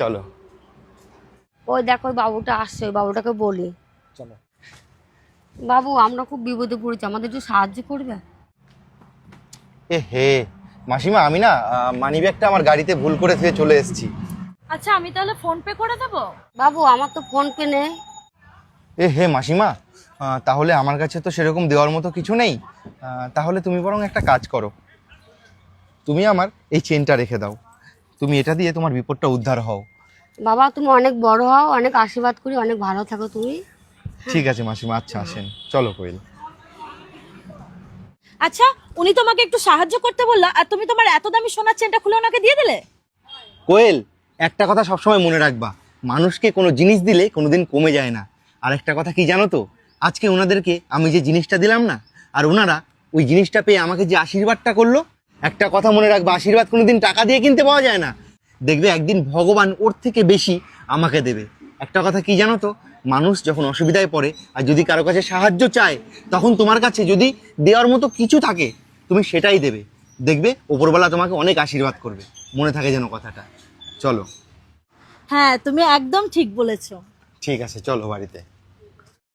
চলো। ওই দেখো ওই বাবুটা আসছে, ওই বাবুটাকে বলি। চলো। বাবু আমরা খুব বিপদে পড়েছি, আমাদের একটু সাহায্য করবে? এ হে মাসিমা, আমি না মানিব্যাগটা আমার গাড়িতে ভুল করে দিয়ে চলে এসেছি। আচ্ছা আমি তাহলে ফোন পে করে দেবো। বাবু আমার তো ফোন পে নেই। এ হে মাসিমা, তাহলে আমার কাছে তো সেরকম দেওয়ার মতো কিছু নেই। তাহলে তুমি বরং একটা কাজ করো, তুমি আমার এই চেনটা রেখে দাও, তুমি এটা দিয়ে তোমার বিপদটা উদ্ধার হও। বাবা তুমি অনেক বড় হও, অনেক আশীর্বাদ করি, অনেক ভালো থাকো তুমি। ঠিক আছে মাসিমা, আচ্ছা আসেন, চলো কোয়েল। আচ্ছা উনি তোমাকে একটু সাহায্য করতে বললো আর তুমি তোমার এত দামি সোনার চেনটা খুলে ওনাকে দিয়ে দিলে। কোয়েল, একটা কথা সবসময় মনে রাখবা, মানুষকে কোনো জিনিস দিলে কোনোদিন কমে যায় না। আর একটা কথা কি জানো তো, আজকে ওনাদেরকে আমি যে জিনিসটা দিলাম না, আর ওনারা ওই জিনিসটা পেয়ে আমাকে যে আশীর্বাদটা করলো, একটা কথা মনে রাখবা, আশীর্বাদ কোনোদিন টাকা দিয়ে কিনতে পাওয়া যায় না। দেখবে একদিন ভগবান ওর থেকে বেশি আমাকে দেবে। একটা কথা কি জানো তো, মানুষ যখন অসুবিধায় পড়ে আর যদি কারো কাছে সাহায্য চায়, তখন তোমার কাছে যদি দেওয়ার মতো কিছু থাকে তুমি সেটাই দেবে। দেখবে ওপরবেলা তোমাকে অনেক আশীর্বাদ করবে, মনে থাকে যেন কথাটা। চলো। হ্যাঁ তুমি একদম ঠিক বলেছো। ঠিক আছে, চলো বাড়িতে।